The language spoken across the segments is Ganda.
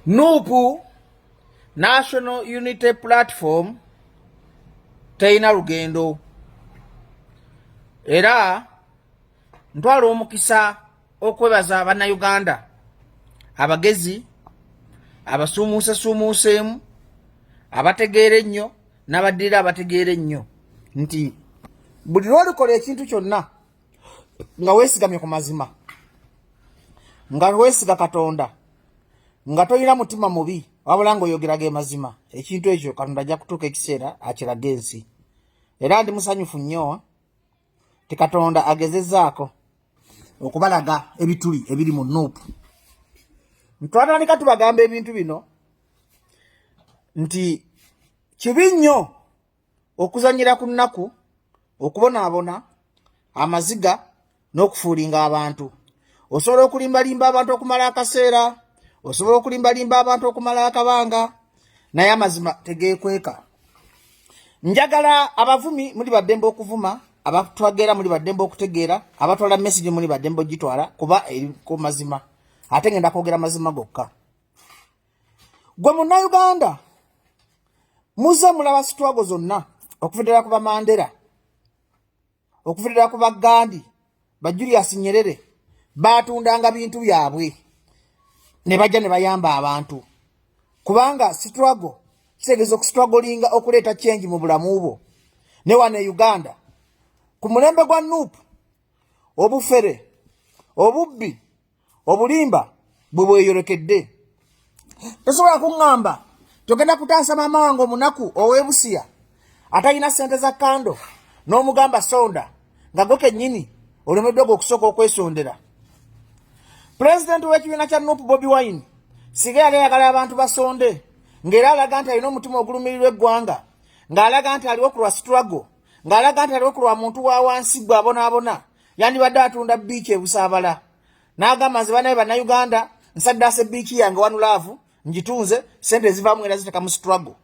NUP National Unity Platform teina lugendo era ntwala omukisa okwebaza bannayuganda abagezi abasuumuusemu abategeera ennyo n'abaddira abategeera ennyo nti buli lw'olikola ekintu kyonna nga weesigamye ku mazima, nga weesiga Katonda, nga tolina mutima mubi wabula ng'oyogeraga amazima, ekintu ekyo Katonda ajja kutuuka ekiseera akiraga ensi. Era ndi musanyufu nnyo ti Katonda agezezzaako okubalaga ebituli ebiri mu NUP. Ntwatandika tubagamba ebintu bino nti kibi nnyo okuzanyira ku nnaku, okubonaabona, amaziga n'okufuulinga abantu. Osobola okulimbalimba abantu okumala akaseera, osobola okulimbalimba abantu okumala akabanga, naye amazima tegeekweka. Njagala abavumi muli baddembe okuvuma, abatwageera muli baddembe okutegeera, abatwala message muli baddembe ogitwala kuba eri ku mazima. Ate ngenda kwogera mazima gokka. Gwe munnayuganda muze mulaba sitwago zonna okuviddira ku Mandela, okuviddira ku Gandhi, ba Julius Nyerere baatundanga bintu byabwe ne bajja ne bayamba abantu, kubanga sitwago kitegeeza okusitwagolinga okuleeta change mu bulamu bwo. Ne wano e Uganda ku mulembe gwa NUP obufere, obubbi, obulimba bwe bweyolekedde. Tosobola kuŋŋamba togenda kutaasa maama wange omunaku ow'ebusiya atalina ssente za kando n'omugamba sonda nga gwe kennyini olemeddwa gwe okusooka okwesondera. Pulezidenti w'ekibiina kya NUP Bobi Wine siga yali ayagala abantu basonde, ng'era alaga nti alina omutima ogulumirirwa eggwanga, ng'alaga nti aliwo ku lwa struggle, ng'alaga nti aliwo ku lwa muntu wa wansi gwe abonaabona, yandibadde atunda biiki ebusaabala. N'agamba nze banaye bannayuganda nsaddaasa biiki yange One Love ngitunze, sente ezivaamu era ziteka mu struggle.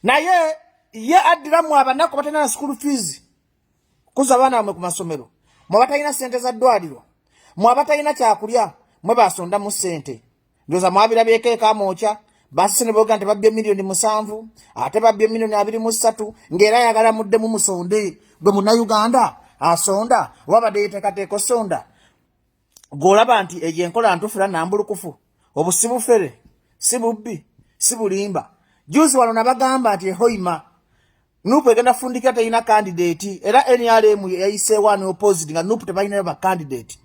Naye ye addiramu abanaku batalina school fees kuza abaana bamwe ku masomero, mwe batalina sente za ddwaliro, mwe abatalina kyakulya, mwe basonda mu ssente. Ndowooza mwabirabyeko ekamooca basise ne boogera nti babbye milioni 7 ate babbye milioni 23 ng'era ayagala muddemu musonde. Gwe munnayuganda asonda wabadde yeteekateeka osonda, gw'olaba nti egyo enkola ntuufu era nnambulukufu, obu si bufere, si bubbi, si bulimba. Juzi wano nabagamba nti ehoima NUP egenda fundikira teyina candidate, era NRM yayiseewo ani opposite nga NUP tebalinayo ba candidate,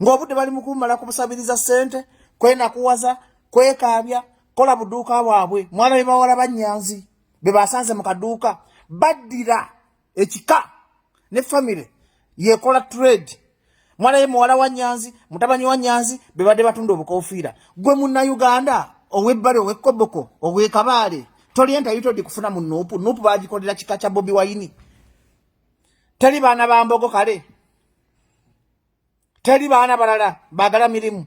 ng'obudde bali mu kumala kubusabiriza ssente, kwenakuwaza, kwekaabya, kola buduuka bwabwe. Mwana be bawala bannyanzi be basanze mu kaduuka baddira ekika ne family yekola trade. Mwana ye muwala wa Nyanzi, mutabani wa Nyanzi be badde batunda obukofiira. Gwe munnayuganda ow'ebbale, ow'ekkoboko, ow'ekabaale tolienta yitodi kufuna mu NUP. NUP bagikolera kika kya Bobi Wine. Teri baana ba mbogo kale, teri baana balala baagala mirimu.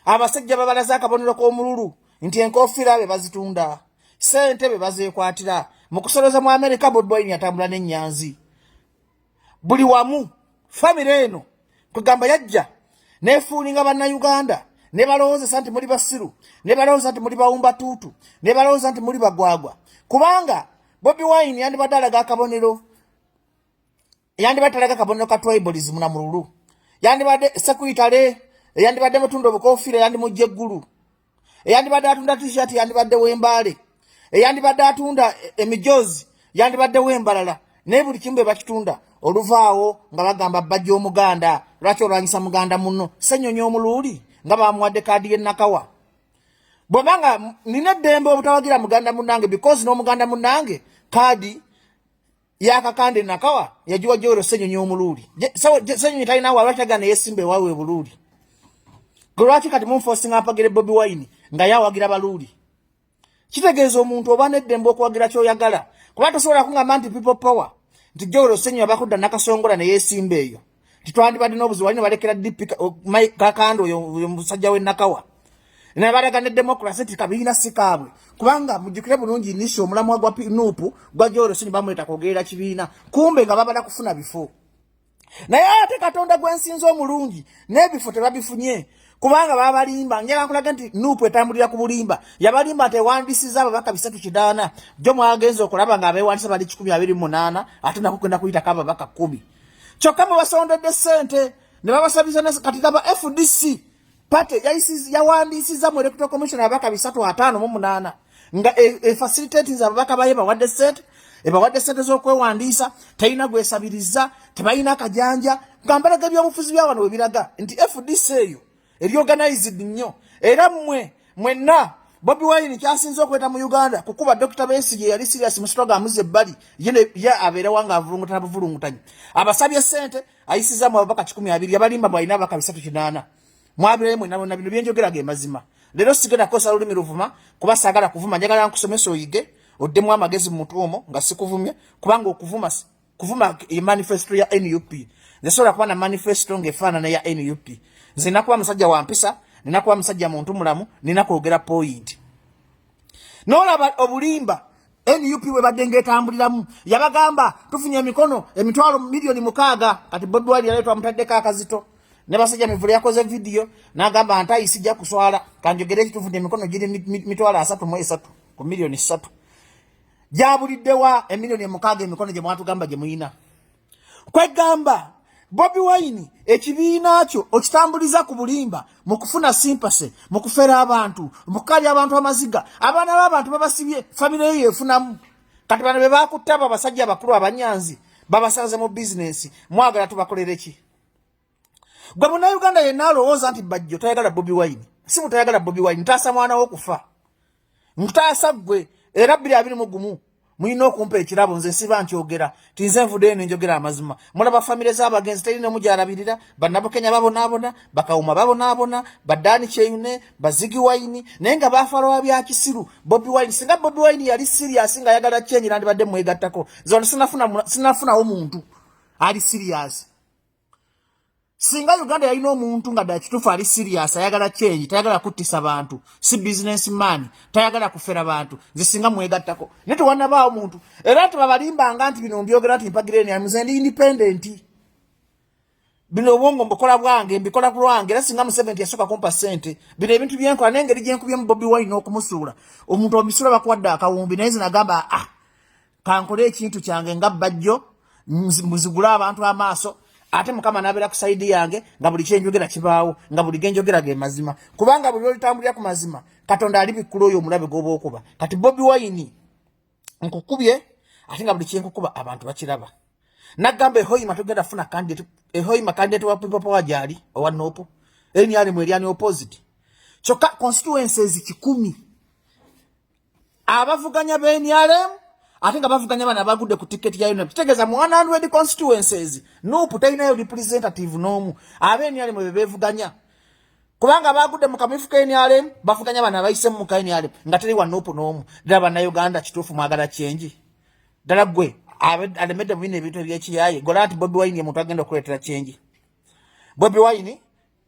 Abasajja babalaza akabonero k'omululu nti enkofiira be bazitunda, sente be bazeekwatira. Mu kusoloza mu Amerika Bobi Wine yatambula n'ennyanzi. Buli wamu famire eno kugamba yajja nefuulinga bannayuganda, ne balowoozesa nti muli basiru, ne balowooza nti muli bawumba tuutu, ne balowooza nti muli bagwagwa. Kubanga Bobi Wine yandibadde alaga akabonero, yandibadde alaga akabonero ka tribalism na mululu, yandibadde sekuitale, yandibadde mutunda obukofiira, yandimujja eggulu, yandibadde atunda t-shirt, yandibadde w'embaale, yandibadde atunda emijozi, yandibadde w'embalala, naye buli kimu be bakitunda. Oluvaawo nga bagamba Bajjo omuganda, lwaki olwanyisa muganda munno, senyonya omuluuli nga bamuwadde kaadi y'ennakawa. Bw'obanga nina eddembe obutawagira muganda munnange because n'omuganda munnange kaadi y'akakande ennakawa yagiwa Joero senyonya omuluuli. Senyonya talina wa lwaki agana yeesimba ewawe buluuli. Gwe lwaki kati munforcing apagire Bobi Wine nga yawagira baluuli? Kitegeeza omuntu oba n'eddembe okuwagira ky'oyagala, kuba tosobola kungamba nti people power nti Joero senyonya bakudda nakasongola ne yeesimba eyo. Titwandibadde n'obuzibu walina balekera DP kakando oyo musajja w'ennakawa. Ne balaga ne democracy nti kabiina si kaabwe, kubanga mujjukire bulungi nisho omulamwa gwa NUP gwa Joero senyonya bamuleta kwogerera kibiina, kumbe nga babala kufuna bifo. Naye ate Katonda gwensinza omulungi n'ebifo tebabifunye, kubanga babalimba njala nkulaga nti nupu etambulira ku bulimba yabalimba tewandisiza ababaka 380 jo mwagenza okulaba nga abewandisa bali 128 ate nakugenda kuyitako ababaka 10 kyokka basondedde ssente ne babasabiza kati aba FDC pate yawandisiza mu electoral commission ababaka 358 nga facilitating ababaka baye bawadde ssente ebawadde ssente z'okwewandisa talina gwesabiriza tebalina akajanja ngambalaga by'obufuzi bya wano we biraga nti FDC eyo eri organized nnyo era mwenna Bobi Wine kyasinze okweta mu Uganda kukuba Dr. Besigye yali serious mu slogan amuze bali ya abeera wanga avulungutana buvulungutanyi abasabye ssente ayisiza mu ababaka 12 yabalimba balina ababaka 380 mwabire mwenna bino byenjogera ge mazima lero sigenda kosa lulimi luvuma kuba sagala kuvuma njagala nkusomesa oyige oddemu amagezi mu mutuomo nga sikuvumye kubanga kuvuma manifesto ya NUP nzesobola kuba na manifesto ng'efaanana ya NUP nze nakuba musajja wa mpisa ninakuba musajja muntu mulamu ninakwogera point n'olaba obulimba NUP bwe badde ng'etambuliramu yabagamba tufunye emikono emitwalo milioni 6 kati Bobi Wine yaleetwa mutaddeko akazito ne basajja mivule yakoze video n'agamba ntayi sijja kuswala kanjogere tufunye emikono giri mitwalo 33 ku milioni 3 jabuliddewa emilioni 6 emikono gye mwatugamba gye muyina kwegamba Bobi Wine ekibiina kyo okitambuliza ku bulimba mu kufuna sympathy mu kufera abantu mu kali abantu amaziga abaana b'abantu babasibye family ye efunamu kati bano be bakutta abasajja abakulu abanyanzi babasanze mu business mwagala tubakolere ki gwe muna Uganda yenna alowooza nti Bajjo tayagala Bobi Wine si mutayagala Bobi Wine ntaasa mwana wo kufa ntaasa gwe era 2021 muyina okumpa ekirabo nze siba nkyogera tinze nvudde eno njogera amazima mulaba famire z'abagenzi terina mujalabirira bannabukenya babonaabona bakawuma babonaabona baddaani kyeyune bazigi Wine naye nga baafalowa bya kisiru Bobi Wine singa Bobi Wine yali serious nga ayagala kyenyi nandibadde mwegattako zono sinafunawo muntu ali serious singa Uganda yalina omuntu nga ddala kituufu ali serious ayagala kyenyi tayagala kuttisa bantu si businessman tayagala kufera bantu nze singa mwegattako naye tewannabaawo muntu era tebabalimbanga nti bino mbyogera nti mpagireni amuze ndi independent bino obwongo mbukola bwange mbikola ku lwange era singa Museveni yasooka kumpa ssente bino ebintu byenkola n'engeri gyenkubye mu Bobi Wine n'okumusuula omuntu omisula bakuwadde akawumbi naye nze nagamba kankole ekintu kyange nga Bajjo muzigule abantu amaaso ate mukama nabeera ku side yange nga buli kyenjogera kibaawo nga buli genjogera ge mazima kubanga buli olitambulira ku mazima Katonda ali bikulu oyo omulabe goba okuba kati Bobi Wine nkukubye ate nga buli kyenkukuba abantu bakiraba nagamba ehoyima tugenda funa candidate wa People Power gyali owa Nopo enyali mweriani opposite kyokka constituencies 10 abavuganya benyalemu ate nga bavuganya bana bagudde ku ticket ya UNEP kitegeza mu 100 constituencies Nupu talinayo representative n'omu abeeni ali mwe bevuganya kubanga bagudde mu kamifu ka NRM bavuganya bana bayise mu ka NRM nga teri wa Nupu n'omu ddala bana Uganda kituufu mwagala change ddala gwe alemedde mu bino ebintu ebyekiyaye gola nti Bobi Wine omuntu agenda okuleetera change Bobi Wine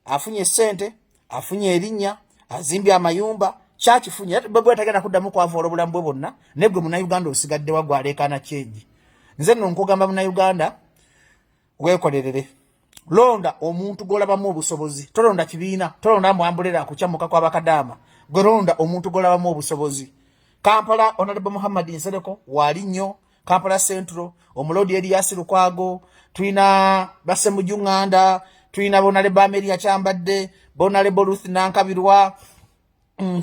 afunye ssente afunye erinnya azimbye amayumba kyakifunye Bobi Wine tagenda kuddamu kwavoola obulamu bwe bwonna ne gwe muna Uganda osigadde wagwaleekaana change nze nno nkugamba muna Uganda weekolerere londa omuntu gw'olabamu obusobozi tolonda kibiina tolonda mwambulera akukyamuka kw'abakadaama gwe londa omuntu gw'olabamu obusobozi Kampala Honorable Muhammad Nsereko wali nnyo Kampala Central omulodi Elias Lukwago tulina Basemujunganda tulina Bonaleba Amelia Kyambadde Bonaleba Ruth Nankabirwa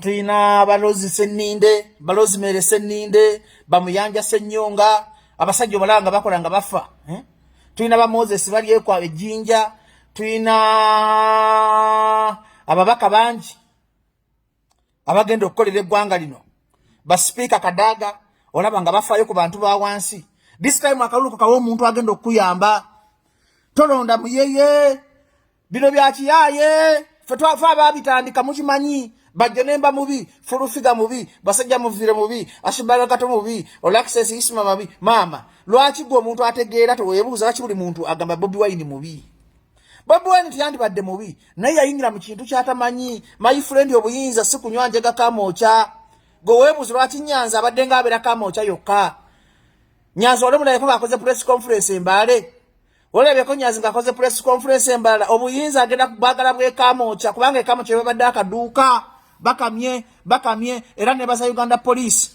tulina Balozi Senninde Balozi Mere Senninde Bamuyanja Sennyonga abasajja balanga bakola nga bafa tulina ba Moses bali ekwa ejinja tulina ababaka bangi abagenda okukolera eggwanga lino ba speaker Kadaga olaba nga bafayo ku bantu ba wansi this time akaluluko kawo omuntu agenda okuyamba tolonda muyeye bino byakiyaye fetwafa babitandika mukimanyi Bajjo nemba mubi furufiga mubi basajja muvire mubi ashibala kato mubi olaxes isma mubi mama lwaki gwo omuntu ategeera towebuuza lwaki buli muntu agamba Bobi Wine mubi Bobi Wine tiyandi badde mubi naye yayingira mu kintu kyatamanyi my friend obuyinza sikunywa njega kamocha go webuuza lwaki Nyanza abadde nga abera kamocha yokka Nyanza ole mulaye ko bakoze press conference embale olebe konyazi ngakoze press conference embala obuyinza agenda kubagala bwekamocha kubanga ekamocha babadde akaduuka bakamye era ne basa Uganda police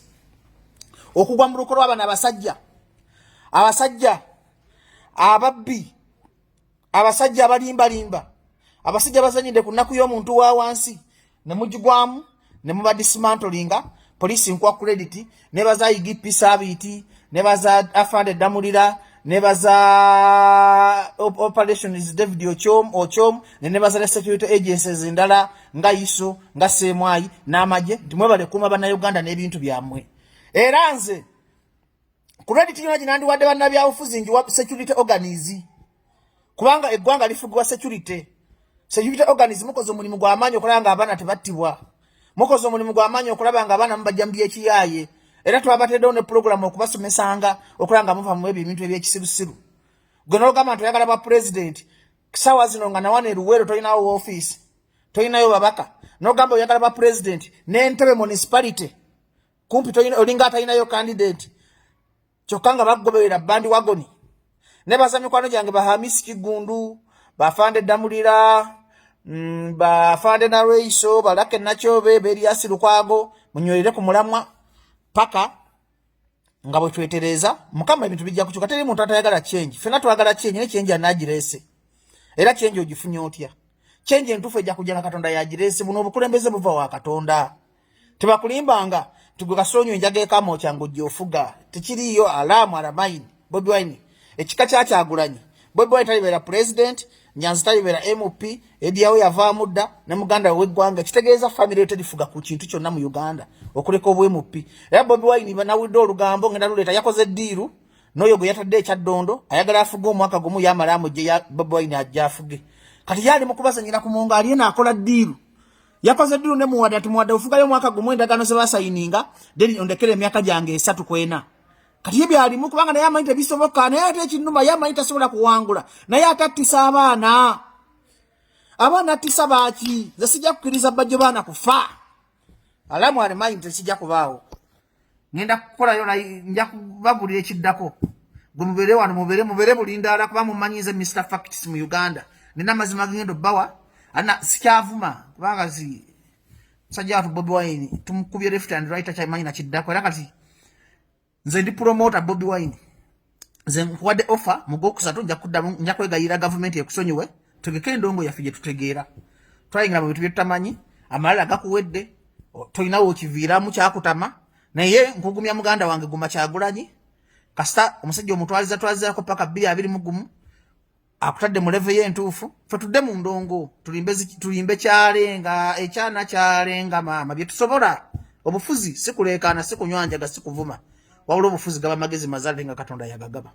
okugwa mu lukolo abana abasajja ababbi abasajja abalimba abasajja bazanyide ku nnaku y'omuntu wa wansi ne mujigwamu ne muba dismantlinga police nkwa credit ne baza IGP Sabiti ne baza afande Damulira ne baza operations David Ochom ne baza security agencies ndala nga ISO nga Semwai n'amaje ndimwe bale kuma bana Uganda n'ebintu byamwe era nze credit yona nandi wadde bana bya ufuzi nji wa security organize kubanga eggwanga lifugwa security organize mukozo mulimu gwa amanyo okulanga abana tebattibwa mukozo mulimu gwa amanyo okulabanga abana mbajambiye kiyaye era twabatedde ne program okubasomesanga okulanga muva mu ebintu ebyekisirusiru gono gama toyagala ba president kisawa zino nga nawane ruwero toyinawo office toyinayo babaka no gamba oyagala ba president n'entebe municipality kumpi toyina olinga atayinayo candidate chokanga bagoberera bandi wagoni ne basami kwano jange bahamisi kigundu bafande Damulira bafande na reiso balake nachobe beri asirukwago munyoyire ku mulamwa paka ngabo twetereza mukama ebintu bijja kuchuka teri muntu atayagala change fena twagala change ne change anagirese era change ogifunye otya change entufu ejja kujja na Katonda yagirese buno obukulembeze buva wa Katonda tebakulimbanga tugukasonyo njage kama ocyango gyofuga tikiriyo alamu alamaini Bobi Wine ekika kyagulanye Bobi Wine talibera president Nyanzi talibera MP ediyawo yava mudda ne muganda w'eggwanga kitegeeza family tedifuga ku kintu kyonna mu Uganda okuleka obwe MP era Bobi Wine bana wido olugambo ngenda luleta yakoze diiru noyo gwe yatadde ekyaddondo ayagala afuga omwaka gumu yamalamu gye ya Bobi Wine ajja afuge kati yali mukubasa nyina ku munga ali na akola diiru yakoze diiru ne muwada ofugayo omwaka gumu endagaano ze basayininga then ondekere emyaka gyange 3 kwena kati yebi ali mukubanga naye amanyi tebisoboka naye ate ekinuma yamanyi tasobola kuwangula naye atattisa abaana attisa baaki ze sijja kukkiriza Bajjo baana kufa alamu alimanyi tesijja kubaawo ngenda kukolayo nja kubagulira ekiddako gwe mubeere wano mubeere bulindaala kuba mumanyize Mr. Facts mu Uganda nina mazima gendo bawa ana sikyavuma kubanga sajja watu Bobi Wine tumukubye left and right achamanyi na kiddako era kati nze ndi promoter Bobi Wine nze nkuwadde offer mugokusatu nja kwegayira government ekusonyiwe tegeke endongo yafije tutegeera twayingira mu bintu byetamanyi amalala gakuwedde toyinawo okiviiramu kyakutama naye nkugumya muganda wange guma kyagulanyi kasita omusajja omutwalizaako paka 221 akutadde mu level y'entuufu fe tudde mu ndongo tulimbe kyalenga ekyana kyalenga maama bye tusobola obufuzi sikuleekaana sikunywanjaga sikuvuma wawula obufuzi gaba magezi mazale nga Katonda yagagaba